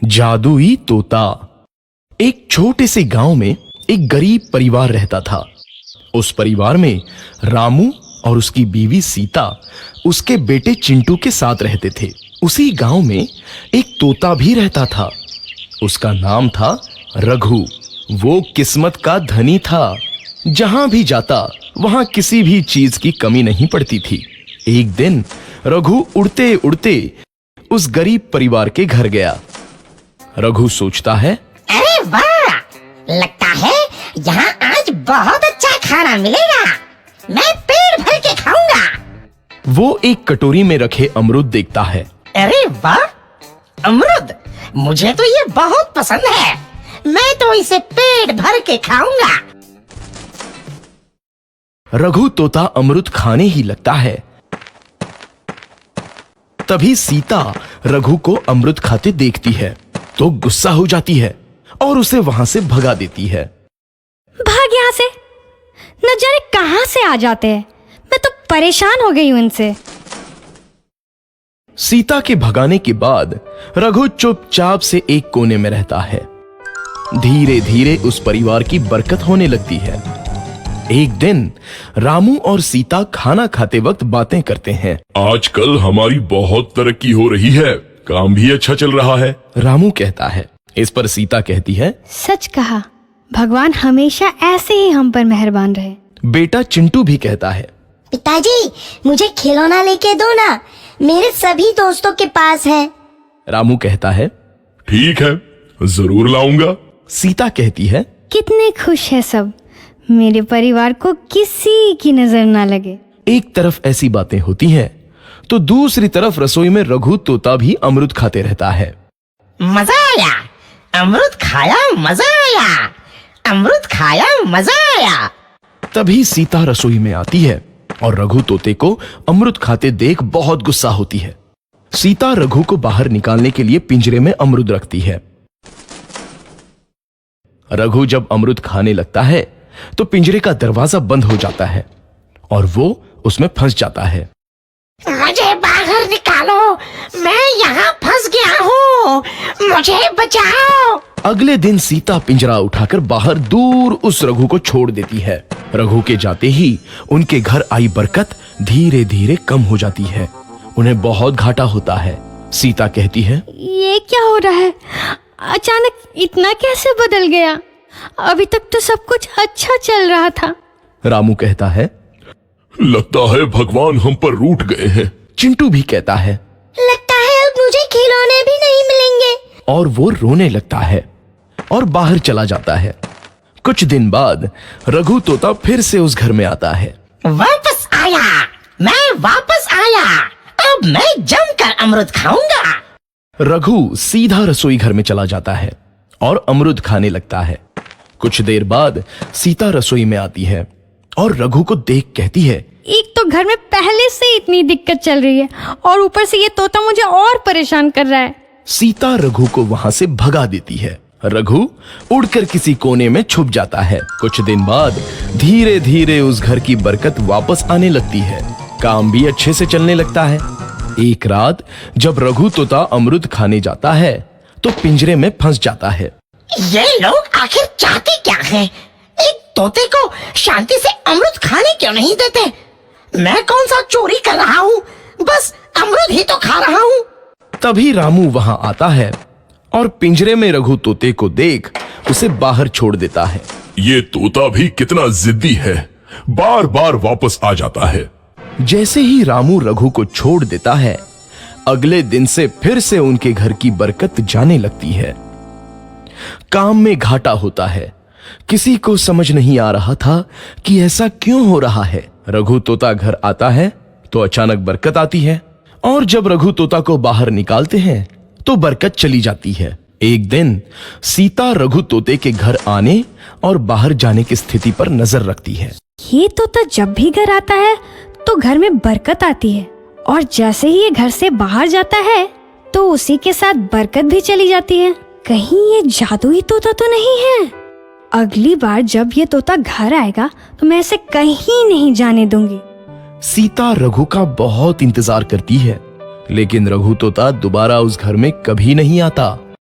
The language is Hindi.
जादुई तोता। एक छोटे से गांव में एक गरीब परिवार रहता था। उस परिवार में रामू और उसकी बीवी सीता उसके बेटे चिंटू के साथ रहते थे। उसी गांव में एक तोता भी रहता था। उसका नाम था रघु। वो किस्मत का धनी था। जहां भी जाता वहां किसी भी चीज की कमी नहीं पड़ती थी। एक दिन रघु उड़ते उड़ते उस गरीब परिवार के घर गया। रघु सोचता है, अरे वाह, लगता है यहाँ आज बहुत अच्छा खाना मिलेगा। मैं पेट भर के खाऊंगा। वो एक कटोरी में रखे अमरूद देखता है। अरे वाह, अमरूद, मुझे तो ये बहुत पसंद है। मैं तो इसे पेट भर के खाऊंगा। रघु तोता अमरूद खाने ही लगता है। तभी सीता रघु को अमरूद खाते देखती है तो गुस्सा हो जाती है और उसे वहां से भगा देती है। भाग यहाँ से, न जाने कहां से आ जाते हैं। मैं तो परेशान हो गई हूं इनसे। सीता के भगाने के बाद रघु चुपचाप से एक कोने में रहता है। धीरे धीरे उस परिवार की बरकत होने लगती है। एक दिन रामू और सीता खाना खाते वक्त बातें करते हैं। आजकल हमारी बहुत तरक्की हो रही है, काम भी अच्छा चल रहा है। रामू कहता है। इस पर सीता कहती है, सच कहा, भगवान हमेशा ऐसे ही हम पर मेहरबान रहे। बेटा चिंटू भी कहता है, पिताजी, मुझे खिलौना लेके दो ना, मेरे सभी दोस्तों के पास है। रामू कहता है, ठीक है, जरूर लाऊंगा। सीता कहती है, कितने खुश है सब, मेरे परिवार को किसी की नजर ना लगे। एक तरफ ऐसी बातें होती हैं तो दूसरी तरफ रसोई में रघु तोता भी अमरूद खाते रहता है। मजा आया, अमरूद खाया, मजा आया, अमरूद खाया, मजा आया। तभी सीता रसोई में आती है और रघु तोते को अमरूद खाते देख बहुत गुस्सा होती है। सीता रघु को बाहर निकालने के लिए पिंजरे में अमरूद रखती है। रघु जब अमरूद खाने लगता है तो पिंजरे का दरवाजा बंद हो जाता है और वो उसमें फंस जाता है। मुझे बाहर निकालो, मैं यहाँ फंस गया हूँ, मुझे बचाओ। अगले दिन सीता पिंजरा उठाकर बाहर दूर उस रघु को छोड़ देती है। रघु के जाते ही उनके घर आई बरकत धीरे धीरे कम हो जाती है। उन्हें बहुत घाटा होता है। सीता कहती है, ये क्या हो रहा है, अचानक इतना कैसे बदल गया? अभी तक तो सब कुछ अच्छा चल रहा था। रामू कहता है, लगता है भगवान हम पर रूठ गए हैं। चिंटू भी कहता है, लगता है अब मुझे खिलौने भी नहीं मिलेंगे। और वो रोने लगता है और बाहर चला जाता है। कुछ दिन बाद रघु तोता फिर से उस घर में आता है। वापस आया, मैं वापस आया, अब मैं जमकर अमरूद खाऊंगा। रघु सीधा रसोई घर में चला जाता है और अमरूद खाने लगता है। कुछ देर बाद सीता रसोई में आती है और रघु को देख कहती है, एक तो घर में पहले से इतनी दिक्कत चल रही है और ऊपर से ये तोता मुझे और परेशान कर रहा है। सीता रघु को वहां से भगा देती है। रघु उड़कर किसी कोने में छुप जाता है। कुछ दिन बाद धीरे धीरे उस घर की बरकत वापस आने लगती है। काम भी अच्छे से चलने लगता है। एक रात जब रघु तोता अमरूद खाने जाता है तो पिंजरे में फंस जाता है। ये लोग आखिर चाहते क्या हैं? एक तोते को शांति से अमरूद खाने क्यों नहीं देते? मैं कौन सा चोरी कर रहा हूँ? बस अमरूद ही तो खा रहा हूँ। तभी रामू वहां आता है और पिंजरे में रघु तोते को देख उसे बाहर छोड़ देता है। ये तोता भी कितना जिद्दी है, बार बार वापस आ जाता है। जैसे ही रामू रघु को छोड़ देता है, अगले दिन से फिर से उनके घर की बरकत जाने लगती है। काम में घाटा होता है। किसी को समझ नहीं आ रहा था कि ऐसा क्यों हो रहा है। रघु तोता घर आता है तो अचानक बरकत आती है और जब रघु तोता को बाहर निकालते हैं तो बरकत चली जाती है। एक दिन सीता रघु तोते के घर आने और बाहर जाने की स्थिति पर नजर रखती है। ये तोता जब भी घर आता है तो घर में बरकत आती है और जैसे ही ये घर से बाहर जाता है तो उसी के साथ बरकत भी चली जाती है। कहीं ये जादुई तोता तो नहीं है? अगली बार जब ये तोता घर आएगा तो मैं इसे कहीं नहीं जाने दूंगी। सीता रघु का बहुत इंतजार करती है, लेकिन रघु तोता दोबारा उस घर में कभी नहीं आता।